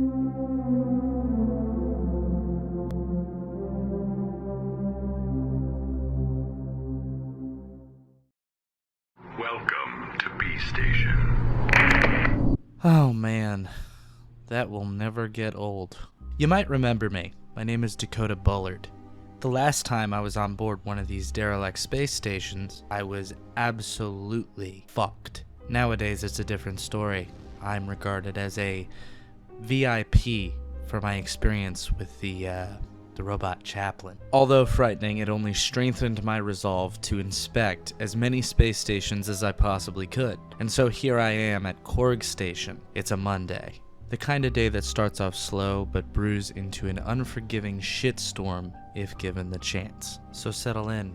Welcome to B Station. Oh man, that will never get old. You might remember me. My name is Dakota Bullard. The last time I was on board one of these derelict space stations, I was absolutely fucked. Nowadays it's a different story. I'm regarded as a VIP for my experience with the robot chaplain. Although frightening, it only strengthened my resolve to inspect as many space stations as I possibly could. And so here I am at Corg Station. It's a Monday. The kind of day that starts off slow but brews into an unforgiving shitstorm if given the chance. So settle in,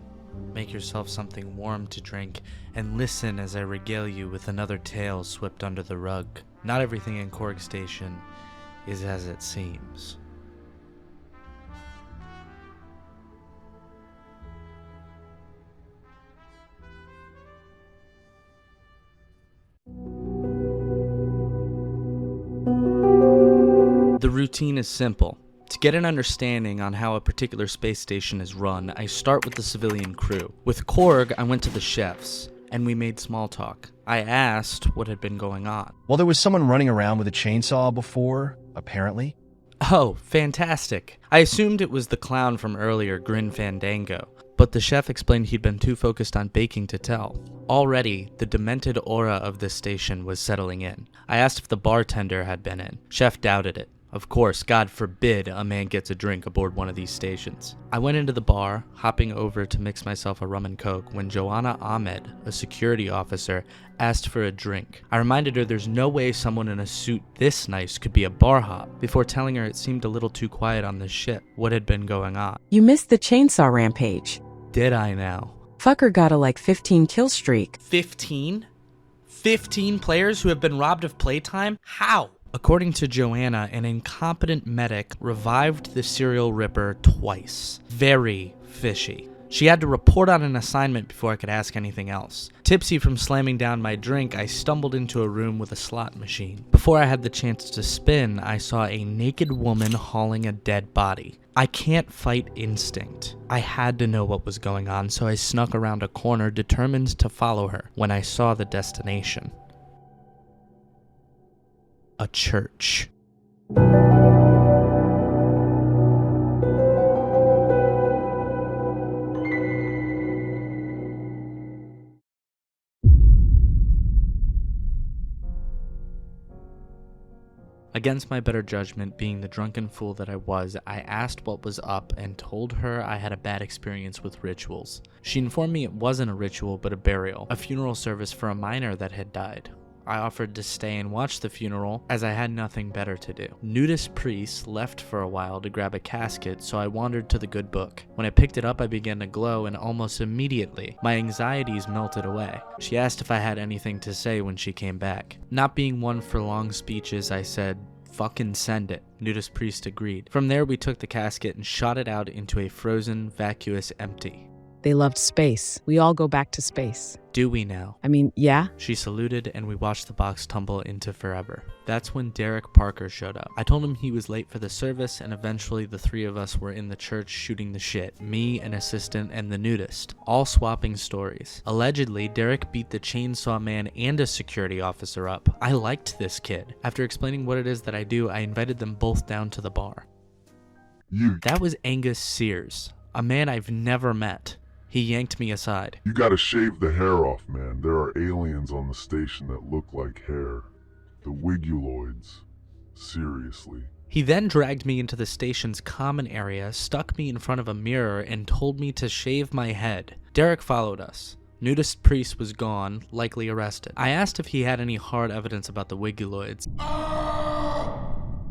make yourself something warm to drink, and listen as I regale you with another tale swept under the rug. Not everything in Corg Station is as it seems. The routine is simple. To get an understanding on how a particular space station is run, I start with the civilian crew. With Corg, I went to the chefs, and we made small talk. I asked what had been going on. Well, there was someone running around with a chainsaw before, apparently. Oh, fantastic. I assumed it was the clown from earlier, Grin Fandango, but the chef explained he'd been too focused on baking to tell. Already, the demented aura of this station was settling in. I asked if the bartender had been in. Chef doubted it. Of course, God forbid a man gets a drink aboard one of these stations. I went into the bar, hopping over to mix myself a rum and coke, when Joanna Ahmed, a security officer, asked for a drink. I reminded her there's no way someone in a suit this nice could be a bar hop, before telling her it seemed a little too quiet on the ship. What had been going on? You missed the chainsaw rampage. Did I now? Fucker got a 15 kill streak. 15? 15 players who have been robbed of playtime? How? According to Joanna, an incompetent medic revived the serial ripper twice. Very fishy. She had to report on an assignment before I could ask anything else. Tipsy from slamming down my drink, I stumbled into a room with a slot machine. Before I had the chance to spin, I saw a naked woman hauling a dead body. I can't fight instinct. I had to know what was going on, so I snuck around a corner, determined to follow her when I saw the destination. A church. Against my better judgment, being the drunken fool that I was, I asked what was up and told her I had a bad experience with rituals. She informed me it wasn't a ritual but a burial, a funeral service for a miner that had died. I offered to stay and watch the funeral, as I had nothing better to do. Nudist Priest left for a while to grab a casket, so I wandered to the good book. When I picked it up, I began to glow, and almost immediately, my anxieties melted away. She asked if I had anything to say when she came back. Not being one for long speeches, I said, "Fucking send it." Nudist Priest agreed. From there, we took the casket and shot it out into a frozen, vacuous empty. They loved space. We all go back to space. Do we now? I mean, yeah. She saluted, and we watched the box tumble into forever. That's when Derek Parker showed up. I told him he was late for the service, and eventually the three of us were in the church shooting the shit. Me, an assistant, and the nudist, all swapping stories. Allegedly, Derek beat the chainsaw man and a security officer up. I liked this kid. After explaining what it is that I do, I invited them both down to the bar. That was Angus Sears, a man I've never met. He yanked me aside. You gotta shave the hair off, man. There are aliens on the station that look like hair. The wiguloids. Seriously. He then dragged me into the station's common area, stuck me in front of a mirror, and told me to shave my head. Derek followed us. Nudist Priest was gone, likely arrested. I asked if he had any hard evidence about the wiguloids.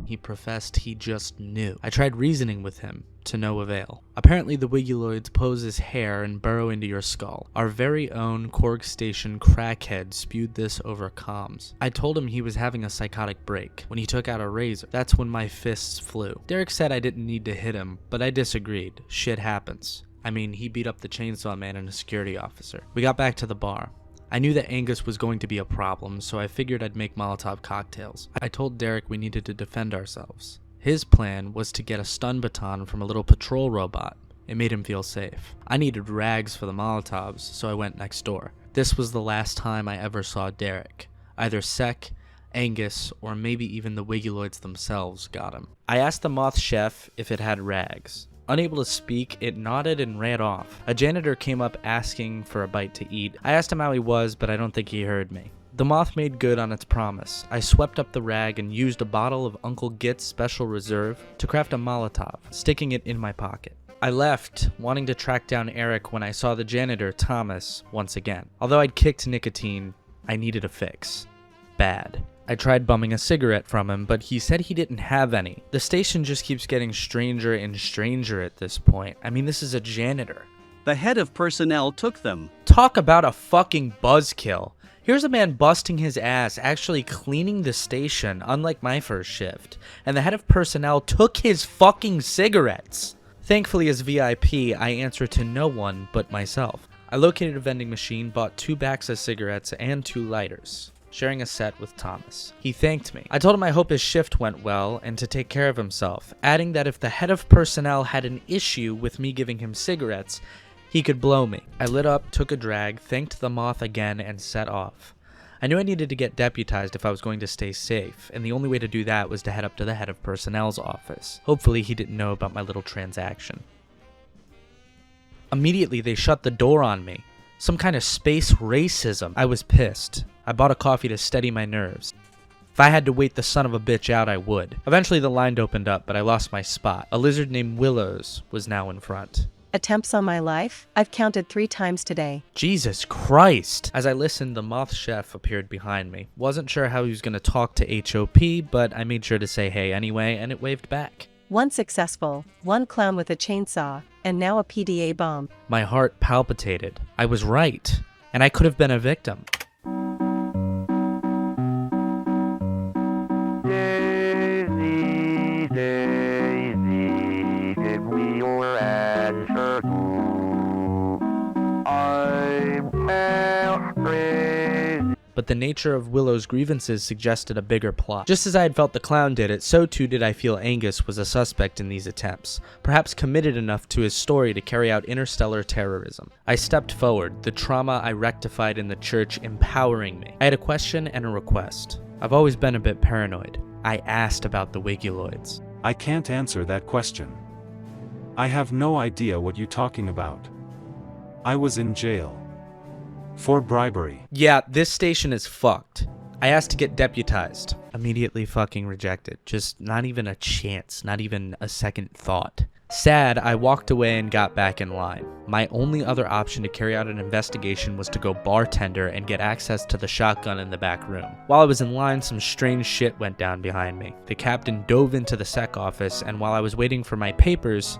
He professed he just knew. I tried reasoning with him, to no avail. Apparently the wiguloids pose as hair and burrow into your skull. Our very own Corg Station crackhead spewed this over comms. I told him he was having a psychotic break. When he took out a razor, that's when my fists flew. Derek said I didn't need to hit him, but I disagreed. Shit happens. I mean, he beat up the chainsaw man and a security officer. We got back to the bar. I knew that Angus was going to be a problem, so I figured I'd make Molotov cocktails. I told Derek we needed to defend ourselves. His plan was to get a stun baton from a little patrol robot. It made him feel safe. I needed rags for the Molotovs, so I went next door. This was the last time I ever saw Derek. Either Sec, Angus, or maybe even the Wigguloids themselves got him. I asked the moth chef if it had rags. Unable to speak, it nodded and ran off. A janitor came up asking for a bite to eat. I asked him how he was, but I don't think he heard me. The moth made good on its promise. I swept up the rag and used a bottle of Uncle Git's Special Reserve to craft a Molotov, sticking it in my pocket. I left, wanting to track down Eric when I saw the janitor, Thomas, once again. Although I'd kicked nicotine, I needed a fix. Bad. I tried bumming a cigarette from him, but he said he didn't have any. The station just keeps getting stranger and stranger at this point. I mean, this is a janitor. The head of personnel took them. Talk about a fucking buzzkill. Here's a man busting his ass, actually cleaning the station, unlike my first shift. And the head of personnel took his fucking cigarettes. Thankfully, as VIP, I answer to no one but myself. I located a vending machine, bought 2 packs of cigarettes and 2 lighters, sharing a set with Thomas. He thanked me. I told him I hope his shift went well and to take care of himself, adding that if the head of personnel had an issue with me giving him cigarettes, he could blow me. I lit up, took a drag, thanked the moth again, and set off. I knew I needed to get deputized if I was going to stay safe, and the only way to do that was to head up to the head of personnel's office. Hopefully he didn't know about my little transaction. Immediately they shut the door on me. Some kind of space racism. I was pissed. I bought a coffee to steady my nerves. If I had to wait the son of a bitch out, I would. Eventually the line opened up, but I lost my spot. A lizard named Willows was now in front. Attempts on my life? I've counted 3 times today. Jesus Christ! As I listened, the moth chef appeared behind me. Wasn't sure how he was going to talk to HOP, but I made sure to say hey anyway, and it waved back. 1 successful, 1 clown with a chainsaw, and now a PDA bomb. My heart palpitated. I was right, and I could have been a victim. Daisy, Daisy, give me your answer too. I'm crazy. But the nature of Willow's grievances suggested a bigger plot. Just as I had felt the clown did it, so too did I feel Angus was a suspect in these attempts, perhaps committed enough to his story to carry out interstellar terrorism. I stepped forward, the trauma I rectified in the church empowering me. I had a question and a request. I've always been a bit paranoid. I asked about the Wigguloids. I can't answer that question. I have no idea what you're talking about. I was in jail. For bribery. Yeah, this station is fucked. I asked to get deputized. Immediately fucking rejected. Just not even a chance, not even a second thought. Sad, I walked away and got back in line. My only other option to carry out an investigation was to go bartender and get access to the shotgun in the back room. While I was in line, some strange shit went down behind me. The captain dove into the sec office, and while I was waiting for my papers,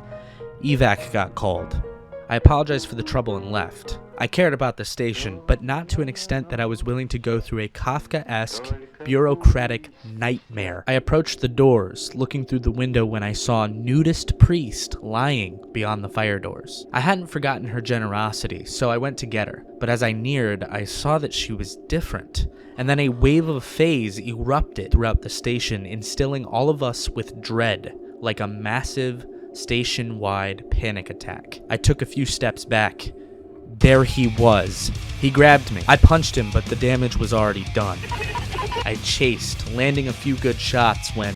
evac got called. I apologized for the trouble and left. I cared about the station, but not to an extent that I was willing to go through a Kafka-esque, bureaucratic nightmare. I approached the doors, looking through the window when I saw Nudist Priest lying beyond the fire doors. I hadn't forgotten her generosity, so I went to get her, but as I neared, I saw that she was different. And then a wave of phase erupted throughout the station, instilling all of us with dread, like a massive, station-wide panic attack. I took a few steps back. There he was. He grabbed me. I punched him, but the damage was already done. I chased, landing a few good shots when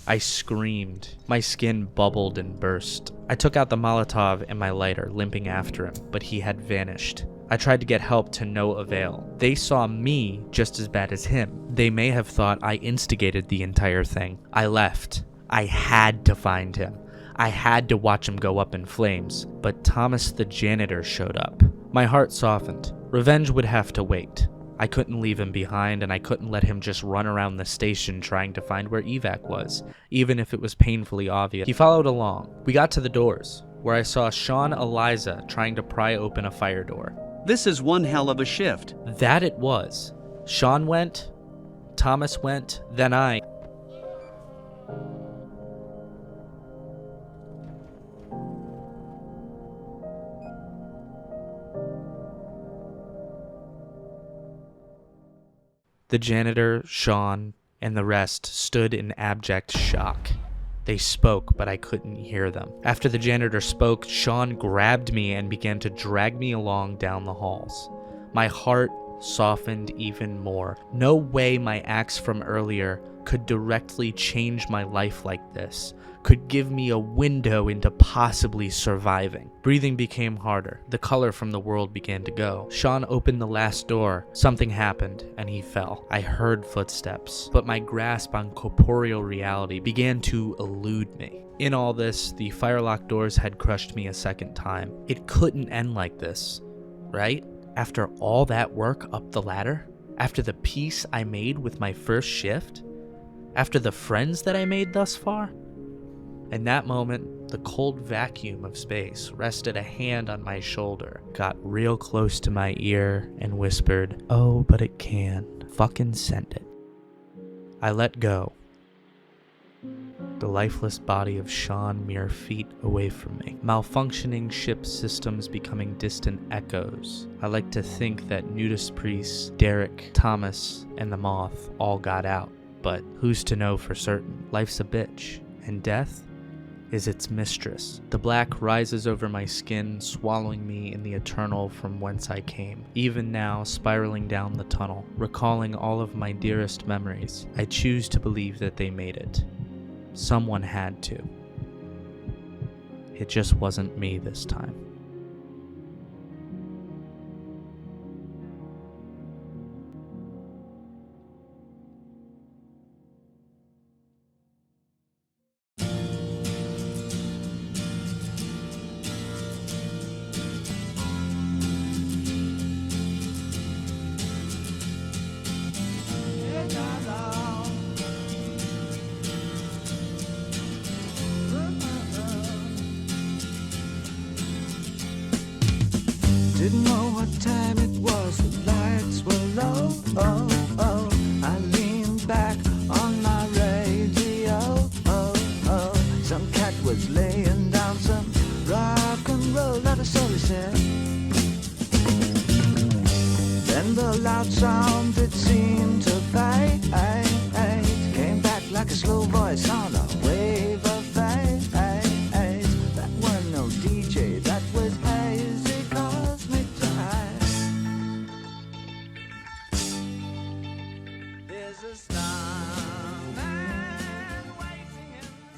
I screamed. My skin bubbled and burst. I took out the Molotov and my lighter, limping after him, but he had vanished. I tried to get help to no avail. They saw me just as bad as him. They may have thought I instigated the entire thing. I left. I had to find him. I had to watch him go up in flames, but Thomas the janitor showed up. My heart softened. Revenge would have to wait. I couldn't leave him behind, and I couldn't let him just run around the station trying to find where evac was, even if it was painfully obvious. He followed along. We got to the doors, where I saw Sean Eliza trying to pry open a fire door. This is one hell of a shift. That it was. Sean went, Thomas went, then I. The janitor, Sean, and the rest stood in abject shock. They spoke, but I couldn't hear them. After the janitor spoke, Sean grabbed me and began to drag me along down the halls. My heart softened even more. No way my acts from earlier could directly change my life like this, could give me a window into possibly surviving. Breathing became harder. The color from the world began to go. Sean opened the last door. Something happened, and he fell. I heard footsteps, but my grasp on corporeal reality began to elude me. In all this, the firelock doors had crushed me a second time. It couldn't end like this, right? After all that work up the ladder? After the peace I made with my first shift? After the friends that I made thus far? In that moment, the cold vacuum of space rested a hand on my shoulder, got real close to my ear, and whispered, "Oh, but it can. Fucking send it." I let go. The lifeless body of Sean mere feet away from me. Malfunctioning ship systems becoming distant echoes. I like to think that Nudist Priest, Derek, Thomas, and the Moth all got out. But who's to know for certain? Life's a bitch, and death is its mistress. The black rises over my skin, swallowing me in the eternal from whence I came. Even now, spiraling down the tunnel, recalling all of my dearest memories, I choose to believe that they made it. Someone had to. It just wasn't me this time. Didn't know what time it was, the lights were low. Oh, oh, I leaned back on my radio. Oh, oh, some cat was laying down some rock and roll, that is all he said. Then the loud sound, it seemed to